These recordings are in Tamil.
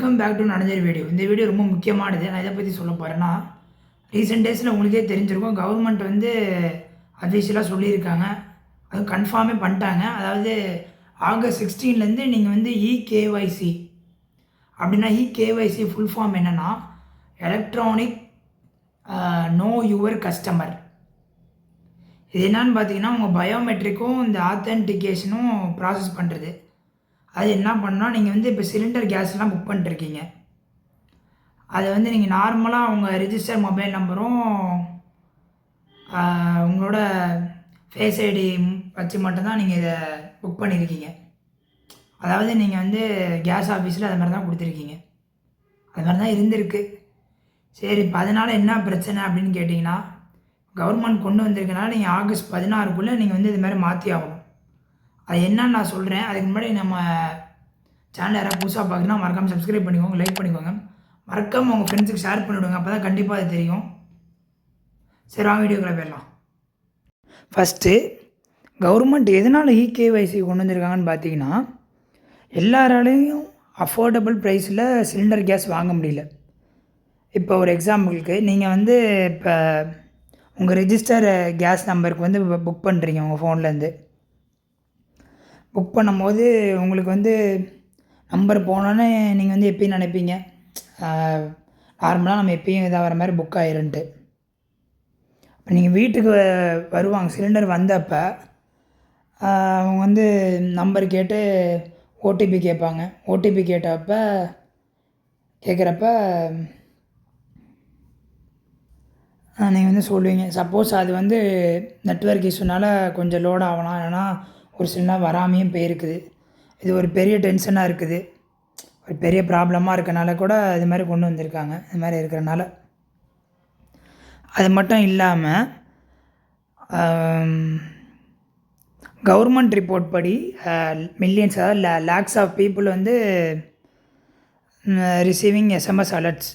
Welcome back to another video. இந்த வீடியோ ரொம்ப முக்கியமானது. நான் எதை பற்றி சொல்ல போகிறேன்னா, ரீசெண்ட் டேஸில் உங்களுக்கே தெரிஞ்சிருக்கும், கவர்மெண்ட் வந்து அஃபிஷியலாக சொல்லியிருக்காங்க. அதுவும் கன்ஃபார்மே பண்ணிட்டாங்க. அதாவது ஆகஸ்ட் 16லேருந்து நீங்கள் வந்து இகேஒய்சி அப்படின்னா, இகேஒய்சி ஃபுல் ஃபார்ம் என்னென்னா, எலக்ட்ரானிக் நோ யுவர் கஸ்டமர். இது என்னன்னு பார்த்தீங்கன்னா, உங்கள் பயோமெட்ரிக்கும் இந்த ஆத்தென்டிகேஷனும் ப்ராசஸ் பண்ணுறது. அது என்ன பண்ணால், நீங்கள் வந்து இப்போ சிலிண்டர் கேஸ்லாம் புக் பண்ணிட்டுருக்கீங்க. அதை வந்து நீங்கள் நார்மலாக உங்கள் ரிஜிஸ்டர் மொபைல் நம்பரும் உங்களோட ஃபேஸ் ஐடி வச்சு மட்டும்தான் நீங்கள் இதை புக் பண்ணியிருக்கீங்க. அதாவது நீங்கள் வந்து கேஸ் ஆஃபீஸில் அது மாதிரி தான் கொடுத்துருக்கீங்க. அது மாதிரி தான் இருந்திருக்கு. சரி, இப்போ அதனால் என்ன பிரச்சனை அப்படின்னு கேட்டிங்கன்னா, கவர்மெண்ட் கொண்டு வந்திருக்கனால நீங்கள் ஆகஸ்ட் 16க்குள்ளே நீங்கள் வந்து இது மாதிரி மாற்றி ஆகணும். அது என்னன்னு நான் சொல்கிறேன். அதுக்கு முன்னாடி நம்ம சேனல் யாராவது புதுசாக பார்க்குறீங்கன்னா மறக்காமல் சப்ஸ்கிரைப் பண்ணிக்கோங்க, லைக் பண்ணிக்கோங்க, மறக்காமல் உங்கள் ஃப்ரெண்ட்ஸுக்கு ஷேர் பண்ணிவிடுங்க. அப்போ தான் கண்டிப்பாக அது தெரியும். சரி, வாங்க வீடியோக்குள்ளே போயிடலாம். ஃபஸ்ட்டு கவர்மெண்ட் எதனால் இகேஒய்சி கொண்டு வந்திருக்காங்கன்னு பார்த்தீங்கன்னா, எல்லாராலையும் அஃபோர்டபுள் ப்ரைஸில் சிலிண்டர் கேஸ் வாங்க முடியல. இப்போ ஒரு எக்ஸாம்பிளுக்கு நீங்கள் வந்து இப்போ உங்கள் ரிஜிஸ்டர் கேஸ் நம்பருக்கு வந்து புக் பண்ணுறீங்க உங்கள் ஃபோன்லேருந்து. புக் பண்ணும்போது உங்களுக்கு வந்து நம்பர் போனோன்னே நீங்கள் வந்து எப்பயும் நினைப்பீங்க, நார்மலாக நம்ம எப்பயும் இதாக வர மாதிரி புக் ஆயிருன்ட்டு. இப்போ நீங்கள் வீட்டுக்கு வருவாங்க, சிலிண்டர் வந்தப்போ அவங்க வந்து நம்பர் கேட்டு ஓடிபி கேட்பாங்க. ஓடிபி கேட்குறப்ப நீங்கள் வந்து சொல்லுவீங்க. சப்போஸ் அது வந்து நெட்வொர்க் இஷ்யூனால் கொஞ்சம் லோட் ஆகலாம், இல்லைனா ஒரு சில நாள் வராமையும் போயிருக்குது. இது ஒரு பெரிய டென்ஷனாக இருக்குது, ஒரு பெரிய ப்ராப்ளமாக இருக்கனால கூட இது மாதிரி கொண்டு வந்திருக்காங்க. இது மாதிரி இருக்கிறனால அது மட்டும் இல்லாமல் கவர்மெண்ட் ரிப்போர்ட் படி மில்லியன்ஸ், அதாவது லேக்ஸ் ஆஃப் பீப்புள் வந்து ரிசீவிங் எஸ்எம்எஸ் அலர்ட்ஸ்.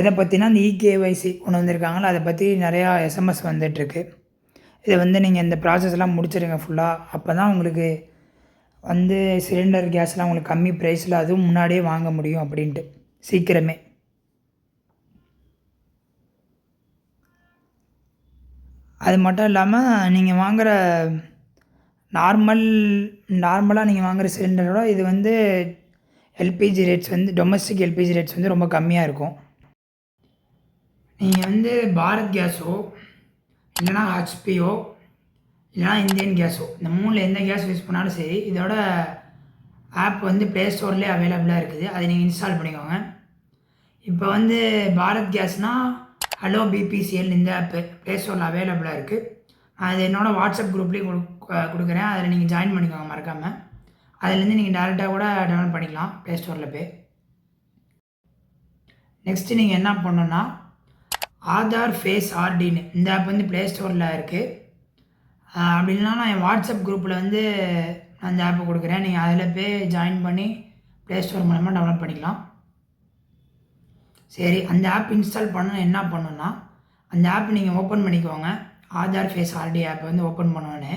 எதை பற்றினா இந்த இகேஒய்சி கொண்டு வந்திருக்காங்களோ அதை பற்றி நிறையா எஸ்எம்எஸ் வந்துட்டுருக்கு. இதை வந்து நீங்கள் இந்த ப்ராசஸ்லாம் முடிச்சிடுங்க ஃபுல்லாக. அப்போ தான் உங்களுக்கு வந்து சிலிண்டர் கேஸ்லாம் உங்களுக்கு கம்மி ப்ரைஸில் அதுவும் முன்னாடியே வாங்க முடியும் அப்படின்ட்டு, சீக்கிரமே. அது மட்டும் இல்லாமல் நீங்கள் வாங்குகிற நார்மலாக நீங்கள் வாங்குகிற சிலிண்டரோட இது வந்து எல்பிஜி ரேட்ஸ் வந்து டொமஸ்டிக் எல்பிஜி ரேட்ஸ் வந்து ரொம்ப கம்மியாக இருக்கும். நீங்கள் வந்து பாரத் கேஸோ இல்லைனா ஹெச்பியோ இல்லைனா இந்தியன் கேஸோ, இந்த 3ல் எந்த கேஸ் யூஸ் பண்ணாலும் சரி, இதோட ஆப் வந்து ப்ளே ஸ்டோர்லேயே அவைலபிளாக இருக்குது. அதை நீங்கள் இன்ஸ்டால் பண்ணிக்கோங்க. இப்போ வந்து பாரத் கேஸ்னால் ஹலோ பிபிசிஎல் இந்த ஆப்பு ப்ளே ஸ்டோரில் அவைலபிளாக இருக்குது. நான் இது என்னோடய வாட்ஸ்அப் குரூப்லேயும் கொடுக்குறேன். அதில் நீங்கள் ஜாயின் பண்ணிக்கோங்க மறக்காமல். அதுலேருந்து நீங்கள் டேரெக்டாக கூட டவுன்லோட் பண்ணிக்கலாம் ப்ளே ஸ்டோரில் போய். நெக்ஸ்ட்டு நீங்கள் என்ன பண்ணணுன்னா, ஆதார் ஃபேஸ் ஆர்டின்னு இந்த ஆப் வந்து ப்ளே ஸ்டோரில் இருக்குது. அப்படின்னா நான் என் வாட்ஸ்அப் குரூப்பில் வந்து அந்த ஆப்பை கொடுக்குறேன். நீங்கள் அதில் போய் ஜாயின் பண்ணி ப்ளே ஸ்டோர் மூலமாக டவுன்லோட் பண்ணிக்கலாம். சரி, அந்த ஆப் இன்ஸ்டால் பண்ண என்ன பண்ணணுன்னா, அந்த ஆப் நீங்கள் ஓப்பன் பண்ணிக்கோங்க. ஆதார் ஃபேஸ் ஆர்டி ஆப் வந்து ஓப்பன் பண்ணோன்னே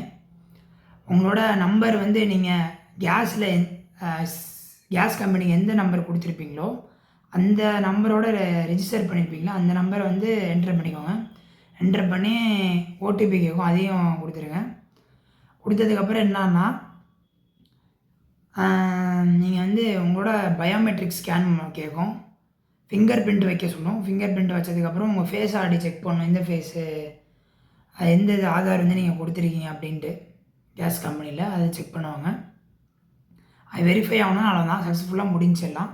உங்களோட நம்பர் வந்து நீங்கள் கேஸ் கம்பெனிக்கு எந்த நம்பர் கொடுத்துருப்பீங்களோ அந்த நம்பரோட ரெஜிஸ்டர் பண்ணியிருப்பீங்களா, அந்த நம்பரை வந்து என்டர் பண்ணிக்கோங்க. என்டர் பண்ணி ஓடிபி கேட்கும், அதையும் கொடுத்துருங்க. கொடுத்ததுக்கப்புறம் என்னன்னா, நீங்கள் வந்து உங்களோட பயோமெட்ரிக் ஸ்கேன் கேட்கும், ஃபிங்கர் பிரிண்ட் வைக்க சொல்லும். ஃபிங்கர் பிரிண்ட் வச்சதுக்கப்புறம் உங்கள் ஃபேஸ் ஆர்டி செக் பண்ணணும், எந்த ஃபேஸு எந்த இது ஆதார் வந்து நீங்கள் கொடுத்துருக்கீங்க அப்படின்ட்டு கேஸ் கம்பெனியில் அதை செக் பண்ணுவாங்க. அது வெரிஃபை ஆகணும், அவ்வளோதான், சக்ஸஸ்ஃபுல்லாக முடிஞ்சிடலாம்.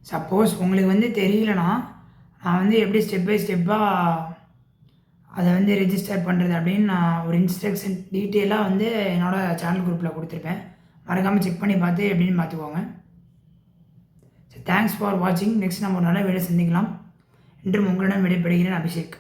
சப்போஸ் உங்களுக்கு வந்து தெரியலனா, நான் வந்து எப்படி ஸ்டெப் பை ஸ்டெப்பாக அதை வந்து ரெஜிஸ்டர் பண்ணுறது அப்படின்னு நான் ஒரு இன்ஸ்ட்ரக்ஷன் டீட்டெயிலாக வந்து என்னோடய சேனல் குரூப்பில் கொடுத்துருப்பேன். மறக்காமல் செக் பண்ணி பார்த்து எப்படின்னு பார்த்துக்கோங்க. சரி, தேங்க்ஸ் ஃபார் வாட்சிங். நெக்ஸ்ட் நம்ம ஒரு நல்ல வீடியோ சந்திக்கலாம். இன்றும் உங்களிடம் விடைபெறுகிறேன், அபிஷேக்.